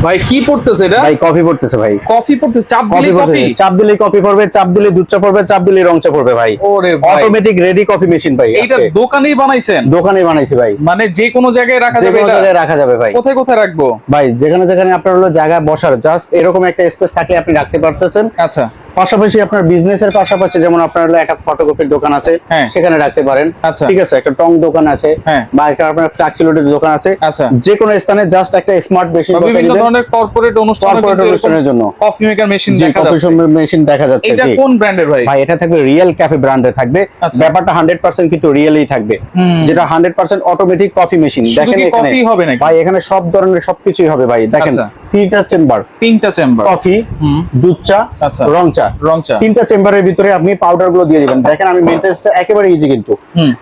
ভাই কি পড়তেছে এটা? ভাই কফি পড়তেছে ভাই। কফি পড়তেছে, চাপ দিলে কফি? চাপ দিলে কফি পড়বে, চাপ দিলে দুধ চা পড়বে, চাপ দিলে রং চা পড়বে ভাই। ওরে ভাই, অটোমেটিক রেডি কফি মেশিন ভাই। এইটা দোকানেই বানাইছেন? দোকানে বানাইছি ভাই। মানে যে কোনো জায়গায় রাখা যাবে? যে কোনো জায়গায় রাখা যাবে ভাই। কোথায় কোথায় রাখবো ভাই? যেখানে যেখানে আপনার হলো জায়গা বসার, জাস্ট এরকম একটা স্পেস থাকলে আপনি রাখতে পারতেছেন। আচ্ছা। পাশাপাশি আপনার বিজনেসের পাশাপাশি যেমন আপনার হলো একটা ফটোকপির দোকান আছে, সেখানে রাখতে পারেন। আচ্ছা, ঠিক আছে। একটা টং দোকান আছে, বা একটা আপনার ফ্লাক্সিলোডের দোকান আছে। আচ্ছা, যে কোনো স্থানে জাস্ট একটা স্মার্ট মেশিন বসাই দিবেন। বিভিন্ন ধরনের কর্পোরেট অনুষ্ঠানের জন্য কফি মেকার মেশিন দেখা যাচ্ছে। যাচ্ছে। কফি মেশিন দেখা যাচ্ছে। এটা কোন ব্র্যান্ডের ভাই? ভাই এটা থাকবে রিয়েল ক্যাফে ব্র্যান্ডের থাকবে। ব্যাপারটা 100% কিন্তু রিয়েলই থাকবে, যেটা 100% অটোমেটিক কফি মেশিন। দেখেন এখানে কফি হবে নাকি ভাই? এখানে সব ধরনের সবকিছুই হবে ভাই। দেখেন তিনটা চেম্বার, কফি, দুধ চা, রং চা। তিনটা চেম্বারের ভিতরে আপনি পাউডার গুলো দিয়ে দিবেন। দেখেন আমি মেইনটেন্যান্সটা একেবারে ইজি, কিন্তু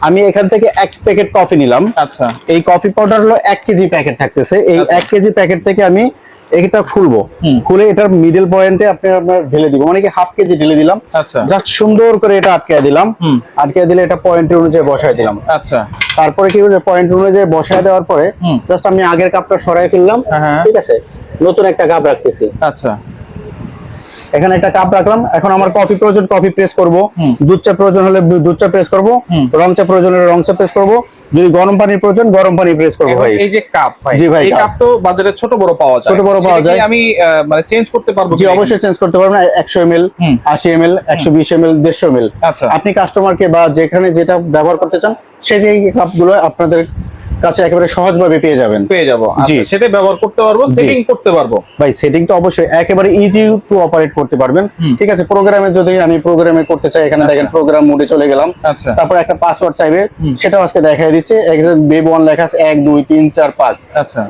আমি এখান থেকে 1 প্যাকেট কফি নিলাম। আচ্ছা। এই কফি পাউডার হলো 1 কেজি প্যাকেট থাকতেছে। এই 1 কেজি প্যাকেট থেকে আমি এটা খুলবো, খুলে এটার মিডল পয়েন্টে আপনার ঢেলে দিব। মানে কি হাফ কেজি ঢেলে দিলাম। আচ্ছা। জাস্ট সুন্দর করে এটা আটকায় দিলাম। আটকায় দিলে এটা পয়েন্টের অনুযায়ী বসায় দিলাম। আচ্ছা। তারপরে কি করবে, পয়েন্ট অনুযায়ী বসায় দেওয়ার পরে জাস্ট আমি আগের কাপটা সরাই ফেললাম। ঠিক আছে। নতুন একটা কাপ রাখতেছি। আচ্ছা। এখানে একটা কাপ রাখলাম। এখন আমার কফি প্রয়োজন, কফি প্রেস করব। দুধ চা প্রয়োজন হলে দুধ চা প্রেস করব। রং চা প্রয়োজন হলে রং চা প্রেস করব। যদি গরম পানির প্রয়োজন, গরম পানি প্রেস করব ভাই। এই যে কাপ ভাই, জি ভাই, এই কাপ তো বাজারে ছোট বড় পাওয়া যায়। ছোট বড় পাওয়া যায়। আমি মানে চেঞ্জ করতে পারবো? জি অবশ্যই চেঞ্জ করতে পারবেন। 100 ml, 80 ml, 120 ml, 150 ml। আচ্ছা। আপনি কাস্টমারকে বা যেখানে যেটা ব্যবহার করতে চান সেই কাপগুলো আপনাদের কাছে একেবারে সহজভাবে পেয়ে যাবেন। পেয়ে যাব। আচ্ছা, সেটা ব্যবহার করতে পারবো, সেটিং করতে পারবো। ভাই সেটিং তো অবশ্যই একেবারে ইজি টু অপারেট করতে পারবেন। ঠিক আছে। প্রোগ্রামে যদি আমি প্রোগ্রামে করতে চাই, এখানে দেখেন প্রোগ্রাম মোডে চলে গেলাম। আচ্ছা। তারপর একটা পাসওয়ার্ড চাইবে, সেটাও আজকে দেখাই দিচ্ছি। এখানে বেব 1 লেখা আছে, 1 2 3 4 5। আচ্ছা।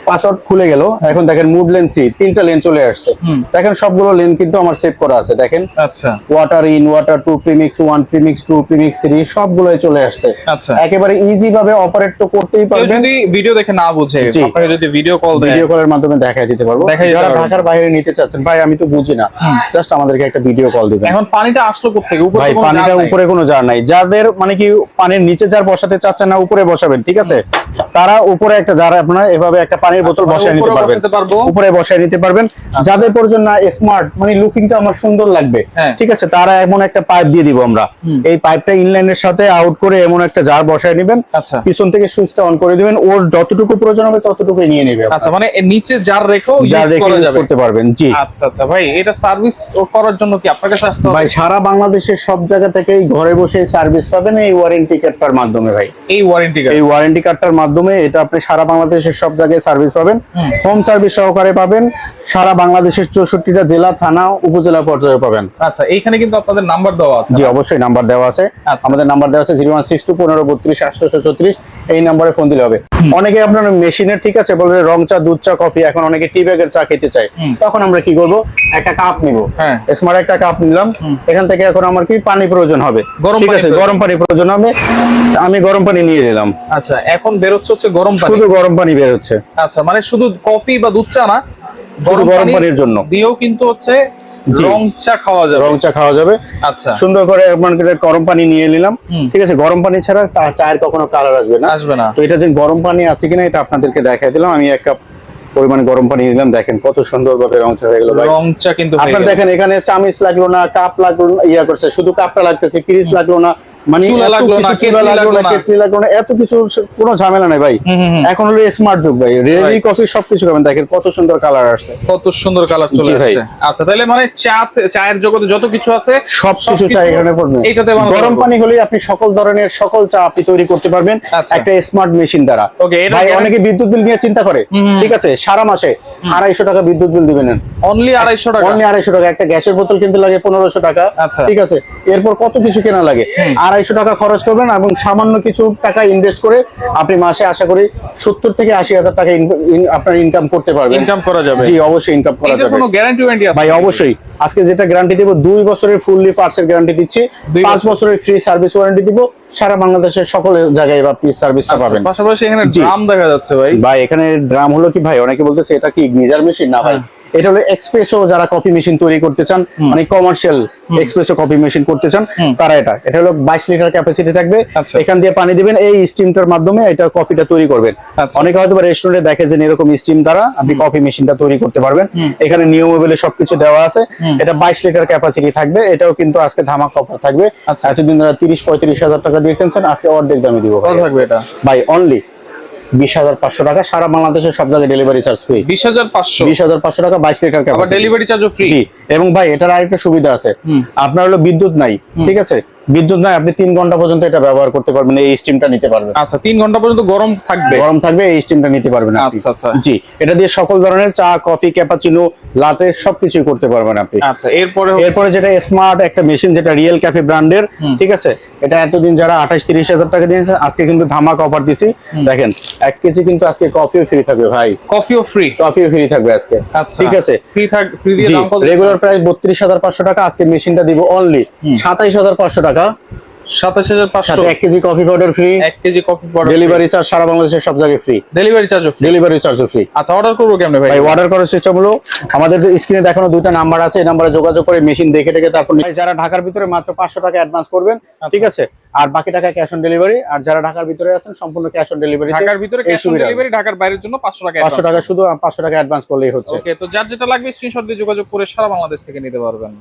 পাসওয়ার্ড খুলে গেল। এখন দেখেন মুভ লেন 3, 3টা লেন চলে আসছে। দেখেন সবগুলো লেন কিন্তু আমার সেভ করা আছে। দেখেন আচ্ছা, water in, water 2, premix 1, premix 2, premix 3 সবগুলোই চলে আসছে। আচ্ছা। একেবারে ইজি ভাবে অপারেট তো করতেই পারবেন। যদি ভিডিও দেখে না বুঝে, আপনাকে যদি ভিডিও কল দেয়, ভিডিও কলের মাধ্যমে দেখাই দিতে পারবো। যারা ঢাকার বাইরে নিতে চাচ্ছেন, ভাই আমি তো বুঝি না, জাস্ট আমাদেরকে একটা ভিডিও কল দিবেন। এখন পানিটা আসলো কোত্থেকে? উপরে? ভাই পানিটা উপরে কোনো জার নাই। যাদের মানে কি পানির নিচে জার বসাতে চাচ্ছেন না, উপরে বসাবেন। ঠিক আছে। তারা উপরে একটা জার আপনারা এভাবে একটা পানির বোতল বসায় নিতে পারবেন, উপরে বসায় নিতে পারবেন। যাদের প্রয়োজন না স্মার্ট, মানে লুকিংটা আমার সুন্দর লাগবে, ঠিক আছে, তারা এমন একটা পাইপ দিয়ে দিব আমরা। এই পাইপটা ইনলাইনের সাথে আউট করে এমন একটা জার বসায় নেবেন। আচ্ছা। পিছন থেকে সুইচটা অন করে দিবেন। ওর যতটুকু প্রয়োজন হবে ততটুকুই নিয়ে নেবে। আচ্ছা, মানে নিচে জার রেখেও ইউজ করতে পারবেন। জি। আচ্ছা আচ্ছা ভাই, এটা সার্ভিস করার জন্য কি আপনার কাছে আসতে হবে? ভাই সারা বাংলাদেশের সব জায়গা থেকেই ঘরে বসে সার্ভিস পাবেন এই ওয়ারেন্টি কার্ডটার মাধ্যমে। ভাই এই ওয়ারেন্টি কার্ডটার মাধ্যমে এটা আপনি সারা বাংলাদেশের সব জায়গায় সার্ভিস পাবেন। হোম সার্ভিস সহকারে পাবেন। সারা বাংলাদেশের 64টা জেলা, থানা, উপজেলা পর্যায়ে পাবেন। আচ্ছা, এইখানে কিন্তু আপনাদের নাম্বার দেওয়া আছে? জি অবশ্যই নাম্বার দেওয়া আছে। আমাদের নাম্বার দেওয়া আছে 0162 15 32 834। এই নম্বরে ফোন দিলে হবে। অনেকে আপনার মেশিনের, ঠিক আছে, বলে রং চা, দুধ চা, কফি, এখন অনেকে টি ব্যাগের চা খেতে চায়। তখন আমরা কি করব, একটা কাপ নিব। স্মার্ট একটা কাপ নিলাম। এখান থেকে এখন আমার কি পানি প্রয়োজন হবে, ঠিক আছে, গরম পানি প্রয়োজন হবে। আমি গরম পানি নিয়ে নিলাম। আচ্ছা, এখন বের হচ্ছে গরম পানি, শুধু গরম পানি বের হচ্ছে। আচ্ছা, মানে শুধু কফি বা দুধ চা না, গরম পানির জন্য দিয়েও কিন্তু হচ্ছে রং চা খাওয়া যাবে। রং চা খাওয়া যাবে। আচ্ছা, সুন্দর করে গরম পানি নিয়ে নিলাম। ঠিক আছে। গরম পানি ছাড়া চায়ের কখনো কালার আসবে না। তো এটা যে গরম পানি আছে কিনা এটা আপনাদেরকে দেখাই দিলাম। আমি এক কাপ পরিমাণে গরম পানি নিলাম। দেখেন কত সুন্দর ভাবে রং চা হয়ে গেল। রং চা কিন্তু আপনারা দেখেন এখানে চামিচ লাগলো না, কাপ লাগলো না, ইয়া করছে, শুধু কাপটা লাগতেছে, পিরিচ লাগলো না, মানে চুলা লাগলো না, কেটলি লাগলো না, এত কিছু কোনো ঝামেলা নাই ভাই। এখন হলো স্মার্ট যুগ ভাই, রেডি কফি সবকিছু পাবেন। দেখেন কত সুন্দর কালার আসছে, কত সুন্দর কালার চলে আসছে। আচ্ছা, তাহলে মানে চায়ের জগতে যত কিছু আছে সবকিছু চা এখানে পড়বে। এইটাতে গরম পানি হলেই আপনি সকল ধরনের সকল চা আপনি তৈরি করতে পারবেন একটা স্মার্ট মেশিন দ্বারা। ভাই অনেকে বিদ্যুৎ বিল নিয়ে চিন্তা করে, ঠিক আছে, সারা মাসে 250 টাকা বিদ্যুৎ বিল দিবেন। অনলি 250 টাকা? অনলি 250 টাকা। একটা গ্যাসের বোতল কিনতে লাগে 1500 টাকা। ঠিক আছে। এরপর কত কিছু কেনা লাগে। 250 টাকা খরচ করবেন এবং সামান্য কিছু টাকা ইনভেস্ট করে আপনি মাসে আশা করি 70 থেকে 80 হাজার টাকা আপনার ইনকাম করতে পারবেন। ইনকাম করা যাবে? জি অবশ্যই ইনকাম করা যাবে। কোনো গ্যারান্টি ওয়ারেন্টি আছে ভাই? অবশ্যই। আজকে যেটা গ্যারান্টি দেব, 2 বছরের ফুললি পার্টসের গ্যারান্টি দিচ্ছি, 5 বছরের ফ্রি সার্ভিস ওয়ারেন্টি দিব। সারা বাংলাদেশের সকল জায়গায় আপনি সার্ভিসটা পাবেন। পাশাপাশি এখানে ড্রাম দেখা যাচ্ছে ভাই। ভাই এখানে ড্রাম হলো কি ভাই, অনেকে বলতেছে এটা কি গিজার মেশিন? না ভাই, এটা হলো এক্সপ্রেসো, যারা কফি মেশিন তৈরি করতে চান, মানে কমার্শিয়াল এক্সপ্রেসো কফি মেশিন করতে চান, তারা এটা হলো 22 লিটার ক্যাপাসিটি থাকবে। আচ্ছা। এখান দিয়ে পানি দিবেন, এই স্টিমটার মাধ্যমে এটা কফিটা তৈরি করবেন। আচ্ছা। অনেকে হয়তো রেস্টুরেন্টে দেখে যে এরকম স্টিম দ্বারা আপনি কফি মেশিনটা তৈরি করতে পারবেন। এখানে নিয়মাবলী সবকিছু দেওয়া আছে। এটা 22 লিটার ক্যাপাসিটি থাকবে। এটাও কিন্তু আজকে ধামাকা অফার থাকবে। আচ্ছা। এতদিন 30-35 হাজার টাকা দিয়ে কিনছেন, আজকে অর্ধেক দামে দিব কত থাকবে এটা ভাই, অনলি 20,500 টাকা। সারা বাংলাদেশের সব জায়গায় ডেলিভারি চার্জ ফ্রি। 20,500 20,500 টাকা 22 লিটার আবার ক্যাপাসিটি। ডেলিভারি চার্জও ফ্রি। জি, এবং ভাই এটার আরেকটা সুবিধা আছে, আপনার হলো বিদ্যুৎ নাই, ঠিক আছে, বিদ্যুৎ নাই, আপনি 3 ঘন্টা পর্যন্ত এটা ব্যবহার করতে পারবেন, এই স্টিমটা নিতে পারবেন। আচ্ছা, 3 ঘন্টা পর্যন্ত গরম থাকবে। গরম থাকবে, এই স্টিমটা নিতে পারবেন আপনি। আচ্ছা আচ্ছা। জি, এটা দিয়ে সকল ধরনের চা, কফি, ক্যাপাচিনো, লাতে সবকিছুই করতে পারবেন আপনি। আচ্ছা, এরপরে যেটা স্মার্ট একটা মেশিন, যেটা রিয়েল ক্যাফে ব্র্যান্ডের, ঠিক আছে, এটা এতদিন যারা 28-30 হাজার টাকা দিয়েছে, আজকে কিন্তু ধামাকা অফার দিচ্ছি। দেখেন 1 কেজি কিন্তু আজকে কফিও ফ্রি থাকবে ভাই, কফিও ফ্রি, কফিও ফ্রি থাকবে আজকে। আচ্ছা, ঠিক আছে, ফ্রি দিয়ে দাম কত? রেগুলার প্রাইস 32,500 টাকা, আজকে মেশিনটা দিব অনলি 27,500 টাকা। 27,500। 1 KG coffee powder free, 1 KG coffee powder, delivery charge সারা বাংলাদেশের সব জায়গায় ফ্রি, ডেলিভারি চার্জও ফ্রি। ডেলিভারি চার্জও ফ্রি। আচ্ছা, অর্ডার করবো কেমনে ভাই? ভাই অর্ডার করার সিস্টেম হলো, আমাদের স্ক্রিনে দেখানো 2টা নাম্বার আছে, এই নাম্বারে যোগাযোগ করে মেশিন দেখে তারপর যারা ঢাকার ভিতরে মাত্র 500 টাকা অ্যাডভান্স করবেন, ঠিক আছে, আর বাকি টাকা ক্যাশ অন ডেলিভারি। আর যারা ঢাকার ভিতরে আছেন সম্পূর্ণ ক্যাশ অন ডেলিভারি। ঢাকার ভিতরে ক্যাশ অন ডেলিভারি, ঢাকার বাইরের জন্য 500 টাকা 500 টাকা শুধু 500 টাকা অ্যাডভান্স করলেই হচ্ছে। ওকে, তো যার যেটা লাগবে স্ক্রিনশট দিয়ে যোগাযোগ করে সারা বাংলাদেশ থেকে নিতে পারবেন।